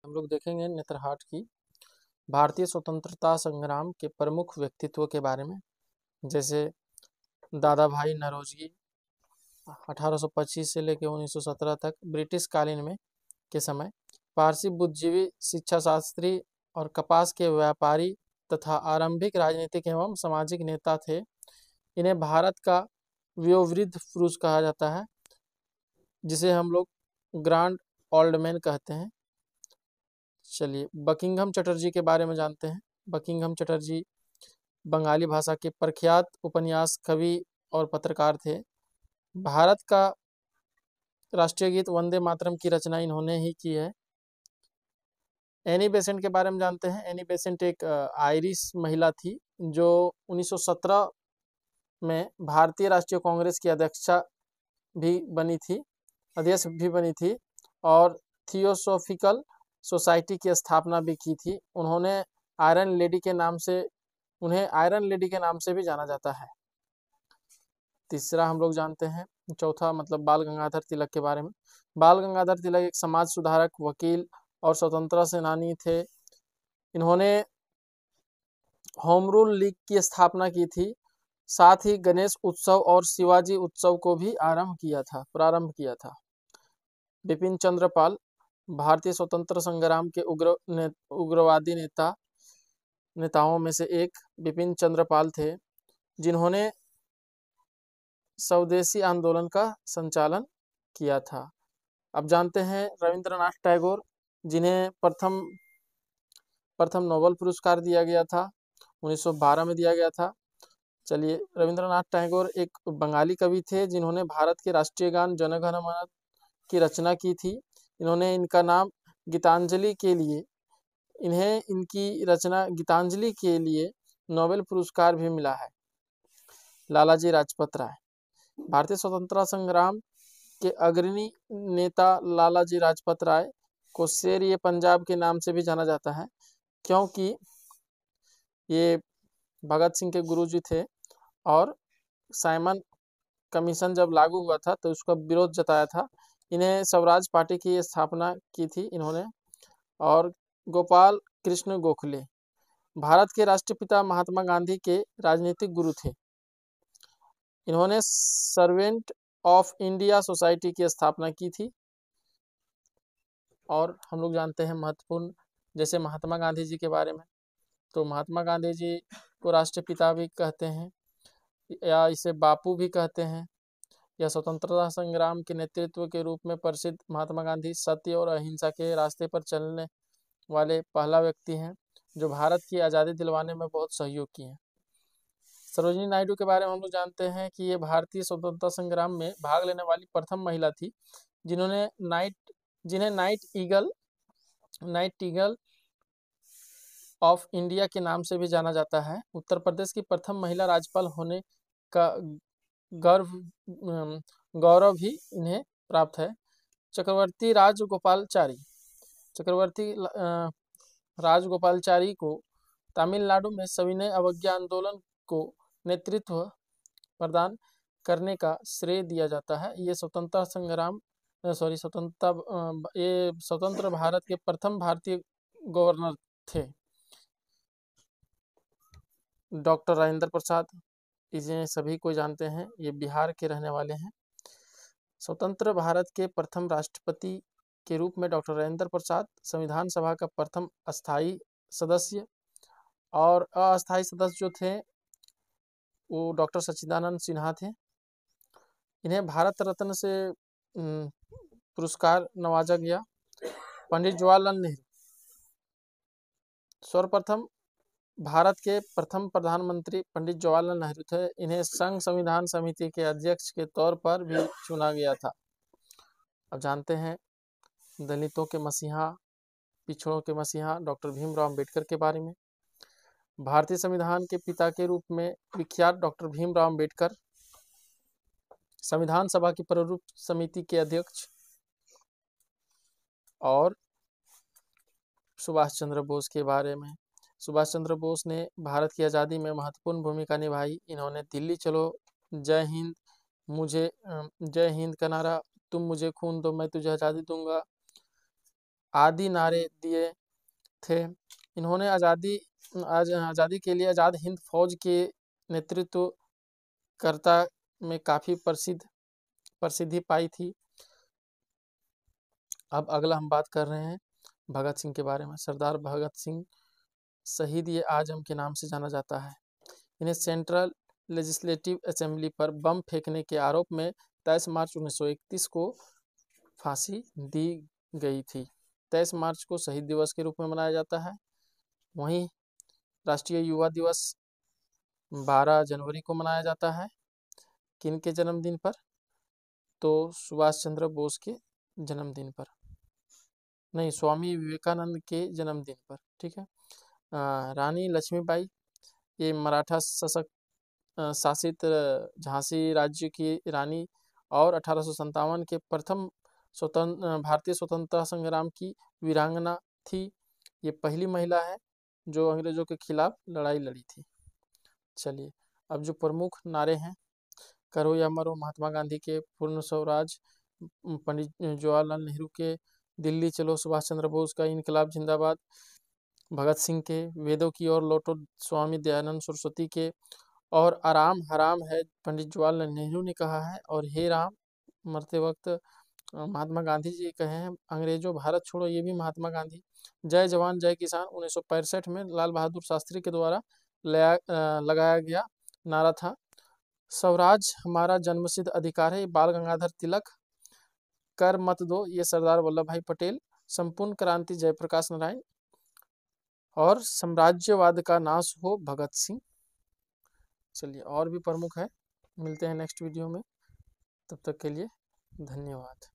हम लोग देखेंगे नेतरहाट की भारतीय स्वतंत्रता संग्राम के प्रमुख व्यक्तित्व के बारे में। जैसे दादा भाई नौरोजी 1825 से लेकर 1917 तक ब्रिटिश कालीन में के समय पारसी बुद्धिजीवी, शिक्षा शास्त्री और कपास के व्यापारी तथा आरंभिक राजनीतिक एवं सामाजिक नेता थे। इन्हें भारत का वयोवृद्ध पुरुष कहा जाता है, जिसे हम लोग ग्रांड ओल्ड मैन कहते हैं। चलिए बकिंघम चटर्जी के बारे में जानते हैं। बकिंघम चटर्जी बंगाली भाषा के प्रख्यात उपन्यास कवि और पत्रकार थे। भारत का राष्ट्रीय गीत वंदे मातरम की रचना इन्होंने ही की है। एनी बेसेंट के बारे में जानते हैं। एनी बेसेंट एक आयरिश महिला थी जो 1917 में भारतीय राष्ट्रीय कांग्रेस की अध्यक्ष भी बनी थी और थियोसॉफिकल सोसाइटी की स्थापना भी की थी। उन्हें आयरन लेडी के नाम से भी जाना जाता है। तीसरा हम लोग जानते हैं, चौथा मतलब बाल गंगाधर तिलक के बारे में। बाल गंगाधर तिलक एक समाज सुधारक, वकील और स्वतंत्रता सेनानी थे। इन्होंने होम रूल लीग की स्थापना की थी। साथ ही गणेश उत्सव और शिवाजी उत्सव को भी प्रारंभ किया था। बिपिन चंद्र पाल भारतीय स्वतंत्र संग्राम के उग्रवादी नेताओं में से एक बिपिन चंद्र पाल थे, जिन्होंने स्वदेशी आंदोलन का संचालन किया था। अब जानते हैं रविंद्रनाथ टैगोर, जिन्हें प्रथम नोबेल पुरस्कार दिया गया था, 1912 में दिया गया था। चलिए, रविंद्रनाथ टैगोर एक बंगाली कवि थे, जिन्होंने भारत के राष्ट्रीय गान जन गण मन की रचना की थी। इन्होंने इनकी रचना गीतांजलि के लिए नोबेल पुरस्कार भी मिला है। लालाजी राजपत राय भारतीय स्वतंत्रता संग्राम के अग्रणी नेता लालाजी राजपत राय को शेर-ए पंजाब के नाम से भी जाना जाता है, क्योंकि ये भगत सिंह के गुरुजी थे और साइमन कमीशन जब लागू हुआ था तो उसका विरोध जताया था। इन्हें स्वराज पार्टी की स्थापना की थी इन्होंने। और गोपाल कृष्ण गोखले भारत के राष्ट्रपिता महात्मा गांधी के राजनीतिक गुरु थे। इन्होंने सर्वेंट ऑफ इंडिया सोसाइटी की स्थापना की थी। और हम लोग जानते हैं महत्वपूर्ण, जैसे महात्मा गांधी जी के बारे में, तो महात्मा गांधी जी को राष्ट्रपिता भी कहते हैं या इसे बापू भी कहते हैं। यह स्वतंत्रता संग्राम के नेतृत्व के रूप में प्रसिद्ध महात्मा गांधी सत्य और अहिंसा के रास्ते पर चलने वाले पहला व्यक्ति हैं, जो भारत की आज़ादी दिलवाने में बहुत सहयोग किए हैं। सरोजिनी नायडू के बारे में हम लोग जानते हैं कि ये भारतीय स्वतंत्रता संग्राम में भाग लेने वाली प्रथम महिला थी, जिन्हें नाइट ईगल ऑफ इंडिया के नाम से भी जाना जाता है। उत्तर प्रदेश की प्रथम महिला राज्यपाल होने का गौरव भी इन्हें प्राप्त है। चक्रवर्ती राजगोपालचारी को तमिलनाडु में सविनय अवज्ञा आंदोलन को नेतृत्व प्रदान करने का श्रेय दिया जाता है। ये स्वतंत्र भारत के प्रथम भारतीय गवर्नर थे। डॉक्टर राजेंद्र प्रसाद, इन्हें सभी को जानते हैं, ये बिहार के रहने वाले हैं। स्वतंत्र भारत के प्रथम राष्ट्रपति के रूप में डॉक्टर राजेंद्र प्रसाद संविधान सभा का प्रथम अस्थाई सदस्य, और अस्थाई सदस्य जो थे वो डॉक्टर सच्चिदानंद सिन्हा थे। इन्हें भारत रत्न से पुरस्कार नवाजा गया। पंडित जवाहरलाल नेहरू सर्वप्रथम भारत के प्रथम प्रधानमंत्री पंडित जवाहरलाल नेहरू थे। इन्हें संघ संविधान समिति के अध्यक्ष के तौर पर भी चुना गया था। अब जानते हैं दलितों के मसीहा, पिछड़ों के मसीहा डॉक्टर भीमराव अंबेडकर के बारे में। भारतीय संविधान के पिता के रूप में विख्यात डॉक्टर भीमराव अंबेडकर संविधान सभा की प्रारूप समिति के अध्यक्ष। और सुभाष चंद्र बोस के बारे में, सुभाष चंद्र बोस ने भारत की आज़ादी में महत्वपूर्ण भूमिका निभाई। इन्होंने दिल्ली चलो, जय हिंद का नारा, तुम मुझे खून दो मैं तुझे आज़ादी दूंगा, आदि नारे दिए थे। इन्होंने आज़ादी के लिए आज़ाद हिंद फौज के नेतृत्वकर्ता में काफ़ी प्रसिद्धि पाई थी। अब अगला हम बात कर रहे हैं भगत सिंह के बारे में। सरदार भगत सिंह शहीद ये आजम के नाम से जाना जाता है। इन्हें सेंट्रल लेजिस्लेटिव असेंबली पर बम फेंकने के आरोप में 23 मार्च 1931 को फांसी दी गई थी। 23 मार्च को शहीद दिवस के रूप में मनाया जाता है। वहीं राष्ट्रीय युवा दिवस 12 जनवरी को मनाया जाता है। किन के जन्मदिन पर? तो सुभाष चंद्र बोस के जन्मदिन पर, नहीं, स्वामी विवेकानंद के जन्मदिन पर। ठीक है। रानी लक्ष्मीबाई ये मराठा शासित झांसी राज्य की रानी और 1857 के प्रथम भारतीय स्वतंत्रता संग्राम की वीरांगना थी। ये पहली महिला है जो अंग्रेजों के खिलाफ लड़ाई लड़ी थी। चलिए, अब जो प्रमुख नारे हैं, करो या मरो महात्मा गांधी के, पूर्ण स्वराज पंडित जवाहरलाल नेहरू के, दिल्ली चलो सुभाष चंद्र बोस का, इनकलाब जिंदाबाद भगत सिंह के, वेदों की ओर लौटो स्वामी दयानंद सरस्वती के, और आराम हराम है पंडित जवाहरलाल नेहरू ने कहा है, और हे राम मरते वक्त महात्मा गांधी जी कहे हैं। अंग्रेजों भारत छोड़ो ये भी महात्मा गांधी। जय जवान जय किसान 1965 में लाल बहादुर शास्त्री के द्वारा लगाया गया नारा था। स्वराज हमारा जन्मसिद्ध अधिकार है, बाल गंगाधर तिलक। कर मत दो, ये सरदार वल्लभ भाई पटेल। संपूर्ण क्रांति जयप्रकाश नारायण। और साम्राज्यवाद का नाश हो भगत सिंह। चलिए, और भी प्रमुख है। मिलते हैं नेक्स्ट वीडियो में, तब तक के लिए धन्यवाद।